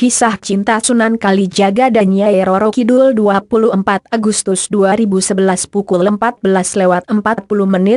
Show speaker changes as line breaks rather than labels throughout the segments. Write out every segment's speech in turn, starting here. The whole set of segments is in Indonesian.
Kisah Cinta Sunan Kalijaga dan Nyai Roro Kidul 24 Agustus 2011 pukul 14.40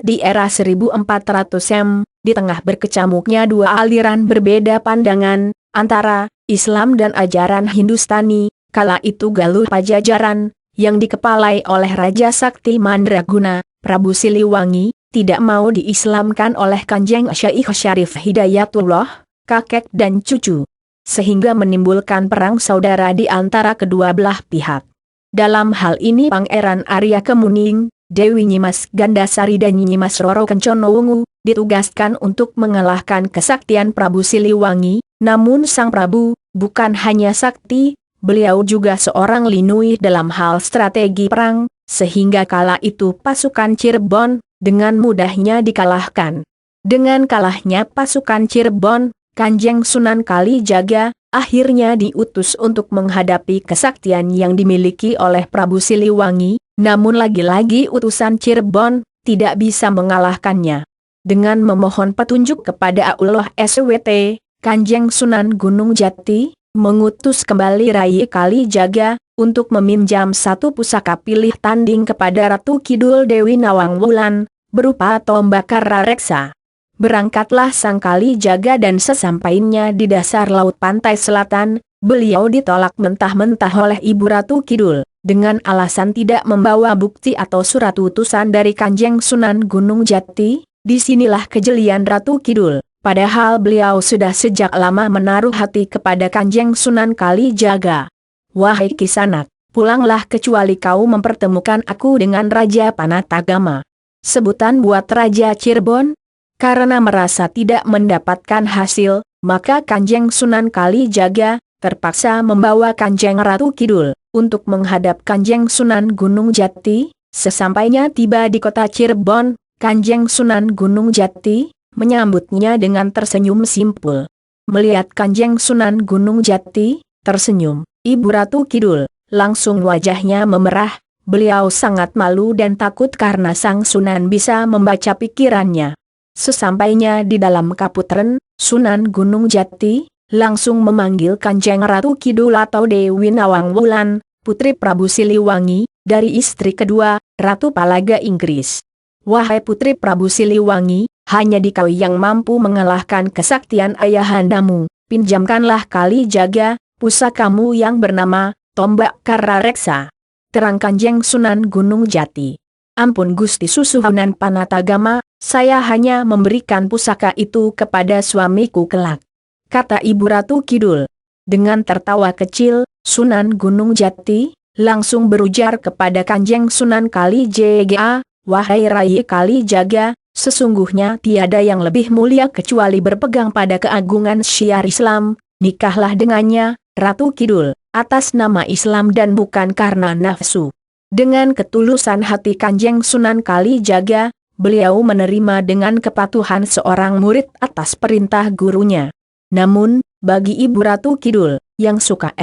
di era 1400 di tengah berkecamuknya dua aliran berbeda pandangan, antara Islam dan ajaran Hindustani, kala itu Galuh Pajajaran, yang dikepalai oleh Raja Sakti Mandraguna, Prabu Siliwangi, tidak mau diislamkan oleh Kanjeng Syekh Syarif Hidayatullah, kakek dan cucu, sehingga menimbulkan perang saudara di antara kedua belah pihak. Dalam hal ini Pangeran Arya Kemuning, Dewi Nyimas Gandasari dan Nyimas Roro Kenconowungu ditugaskan untuk mengalahkan kesaktian Prabu Siliwangi, namun Sang Prabu bukan hanya sakti, beliau juga seorang linui dalam hal strategi perang, sehingga kala itu pasukan Cirebon dengan mudahnya dikalahkan. Dengan kalahnya pasukan Cirebon, Kanjeng Sunan Kalijaga akhirnya diutus untuk menghadapi kesaktian yang dimiliki oleh Prabu Siliwangi, namun lagi-lagi utusan Cirebon tidak bisa mengalahkannya. Dengan memohon petunjuk kepada Allah SWT, Kanjeng Sunan Gunung Jati mengutus kembali Rai Kalijaga untuk meminjam satu pusaka pilih tanding kepada Ratu Kidul Dewi Nawang Wulan berupa tombak Karareksa. Berangkatlah Sang Kalijaga dan sesampainya di dasar laut pantai selatan, beliau ditolak mentah-mentah oleh Ibu Ratu Kidul, dengan alasan tidak membawa bukti atau surat utusan dari Kanjeng Sunan Gunung Jati. Disinilah kejelian Ratu Kidul, padahal beliau sudah sejak lama menaruh hati kepada Kanjeng Sunan Kalijaga. Wahai Kisanak, pulanglah kecuali kau mempertemukan aku dengan Raja Panatagama. Sebutan buat Raja Cirebon. Karena merasa tidak mendapatkan hasil, maka Kanjeng Sunan Kalijaga terpaksa membawa Kanjeng Ratu Kidul untuk menghadap Kanjeng Sunan Gunung Jati. Sesampainya tiba di kota Cirebon, Kanjeng Sunan Gunung Jati menyambutnya dengan tersenyum simpul. Melihat Kanjeng Sunan Gunung Jati tersenyum, Ibu Ratu Kidul langsung wajahnya memerah. Beliau sangat malu dan takut karena Sang Sunan bisa membaca pikirannya. Sesampainya di dalam kaputren, Sunan Gunung Jati langsung memanggil Kanjeng Ratu Kidul atau Dewi Nawang Wulan, putri Prabu Siliwangi, dari istri kedua, Ratu Palaga Inggris. Wahai putri Prabu Siliwangi, hanya dikau yang mampu mengalahkan kesaktian ayahandamu, pinjamkanlah Kalijaga pusakamu yang bernama tombak Karareksa. Terang Kanjeng Sunan Gunung Jati. Ampun Gusti Susuhunan Panatagama, saya hanya memberikan pusaka itu kepada suamiku kelak, kata Ibu Ratu Kidul. Dengan tertawa kecil, Sunan Gunung Jati langsung berujar kepada Kanjeng Sunan Kalijaga, wahai Rai Kalijaga, sesungguhnya tiada yang lebih mulia kecuali berpegang pada keagungan syiar Islam, nikahlah dengannya, Ratu Kidul, atas nama Islam dan bukan karena nafsu. Dengan ketulusan hati Kanjeng Sunan Kalijaga, beliau menerima dengan kepatuhan seorang murid atas perintah gurunya. Namun, bagi Ibu Ratu Kidul, yang suka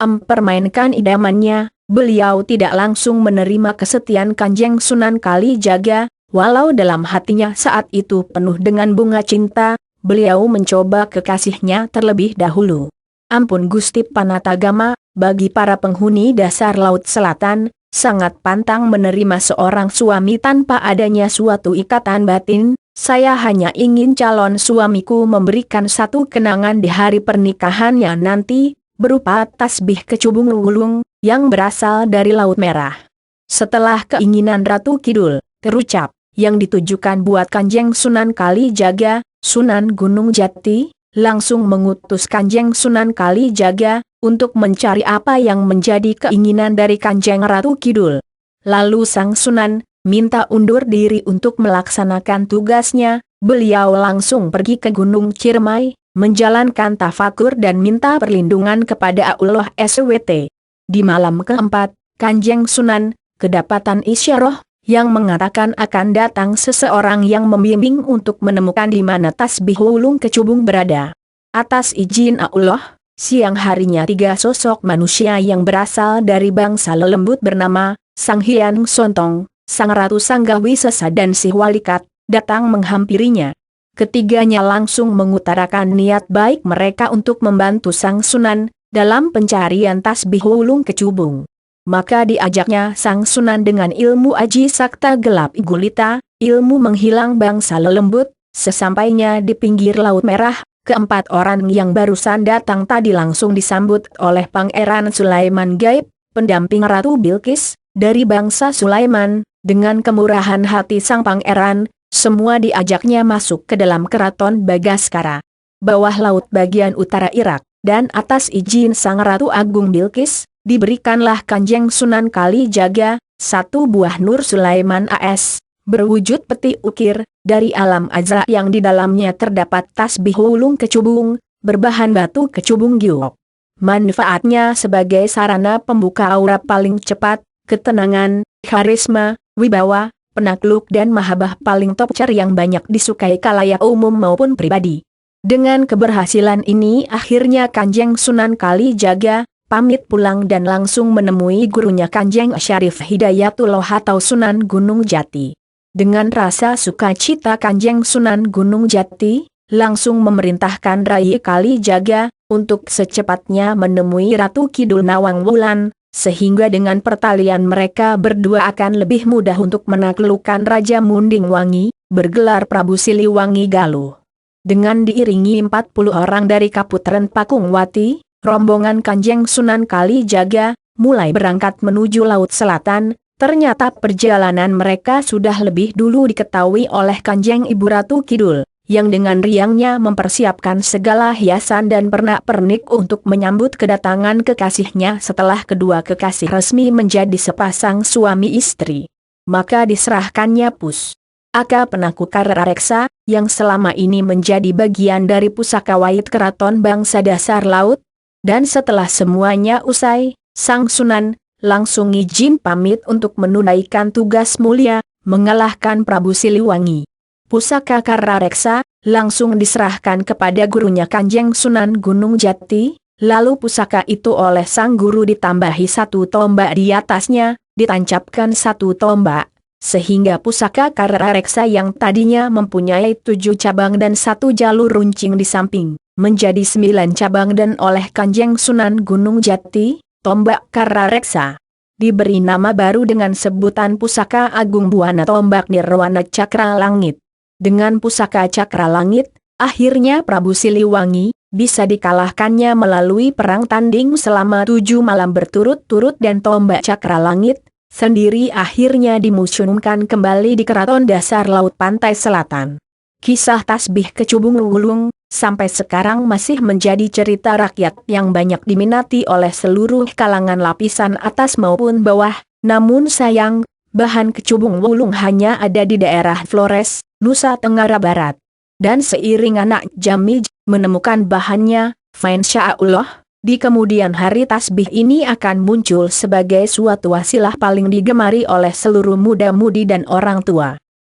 mempermainkan idamannya, beliau tidak langsung menerima kesetiaan Kanjeng Sunan Kalijaga, walau dalam hatinya saat itu penuh dengan bunga cinta, beliau mencoba kekasihnya terlebih dahulu. Ampun Gusti Panatagama, bagi para penghuni dasar Laut Selatan, sangat pantang menerima seorang suami tanpa adanya suatu ikatan batin. Saya hanya ingin calon suamiku memberikan satu kenangan di hari pernikahannya nanti, berupa tasbih kecubung wulung, yang berasal dari Laut Merah. Setelah keinginan Ratu Kidul terucap, yang ditujukan buat Kanjeng Sunan Kalijaga, Sunan Gunung Jati langsung mengutus Kanjeng Sunan Kalijaga untuk mencari apa yang menjadi keinginan dari Kanjeng Ratu Kidul. Lalu Sang Sunan minta undur diri untuk melaksanakan tugasnya. Beliau langsung pergi ke Gunung Ciremai, menjalankan tafakur dan minta perlindungan kepada Allah SWT. Di malam keempat, Kanjeng Sunan kedapatan isyarah yang mengatakan akan datang seseorang yang membimbing untuk menemukan di mana tasbih wulung kecubung berada. Atas izin Allah, siang harinya tiga sosok manusia yang berasal dari bangsa lelembut bernama Sang Hyang Sontong, Sang Ratu Sanggawi Sesa dan Si Walikat datang menghampirinya. Ketiganya langsung mengutarakan niat baik mereka untuk membantu Sang Sunan, dalam pencarian tasbih wulung kecubung. Maka diajaknya sang Sunan dengan ilmu aji sakta gelap gulita, ilmu menghilang bangsa lelembut. Sesampainya di pinggir Laut Merah, keempat orang yang barusan datang tadi langsung disambut oleh Pangeran Sulaiman Gaib, pendamping Ratu Bilqis, dari bangsa Sulaiman. Dengan kemurahan hati sang pangeran, semua diajaknya masuk ke dalam keraton Bagaskara. Bawah laut bagian utara Irak, dan atas izin sang Ratu Agung Bilqis, diberikanlah Kanjeng Sunan Kalijaga, satu buah Nur Sulaiman AS, berwujud peti ukir, dari alam azra yang di dalamnya terdapat tasbih wulung kecubung, berbahan batu kecubung giok. Manfaatnya sebagai sarana pembuka aura paling cepat, ketenangan, karisma, wibawa, penakluk dan mahabbah paling topcer yang banyak disukai kalayak umum maupun pribadi. Dengan keberhasilan ini akhirnya Kanjeng Sunan Kalijaga pamit pulang dan langsung menemui gurunya Kanjeng Syarif Hidayatullah atau Sunan Gunung Jati. Dengan rasa sukacita Kanjeng Sunan Gunung Jati langsung memerintahkan Rai Kalijaga untuk secepatnya menemui Ratu Kidul Nawang Wulan, sehingga dengan pertalian mereka berdua akan lebih mudah untuk menaklukkan Raja Munding Wangi, bergelar Prabu Siliwangi Galuh. Dengan diiringi 40 orang dari Kaputren Pakungwati, rombongan Kanjeng Sunan Kalijaga mulai berangkat menuju Laut Selatan. Ternyata perjalanan mereka sudah lebih dulu diketahui oleh Kanjeng Ibu Ratu Kidul, yang dengan riangnya mempersiapkan segala hiasan dan pernak-pernik untuk menyambut kedatangan kekasihnya setelah kedua kekasih resmi menjadi sepasang suami istri. Maka diserahkannya Pusaka Penakukar Reksa, yang selama ini menjadi bagian dari pusaka wait keraton bangsa dasar laut. Dan setelah semuanya usai, sang Sunan langsung izin pamit untuk menunaikan tugas mulia, mengalahkan Prabu Siliwangi. Pusaka Karareksa langsung diserahkan kepada gurunya Kanjeng Sunan Gunung Jati, lalu pusaka itu oleh sang guru ditambahi satu tombak di atasnya, ditancapkan satu tombak, sehingga pusaka Karareksa yang tadinya mempunyai 7 cabang dan 1 jalur runcing di samping, menjadi 9 cabang dan oleh Kanjeng Sunan Gunung Jati, tombak Karareksa diberi nama baru dengan sebutan Pusaka Agung Buana Tombak Nirwana Cakra Langit. Dengan Pusaka Cakra Langit, akhirnya Prabu Siliwangi bisa dikalahkannya melalui perang tanding selama 7 malam berturut-turut dan tombak Cakra Langit sendiri akhirnya dimusnahkan kembali di Keraton Dasar Laut Pantai Selatan. Kisah tasbih kecubung wulung sampai sekarang masih menjadi cerita rakyat yang banyak diminati oleh seluruh kalangan lapisan atas maupun bawah, namun sayang, bahan kecubung wulung hanya ada di daerah Flores, Nusa Tenggara Barat. Dan seiring anak Jamij menemukan bahannya, insyaallah, di kemudian hari tasbih ini akan muncul sebagai suatu wasilah paling digemari oleh seluruh muda-mudi dan orang tua.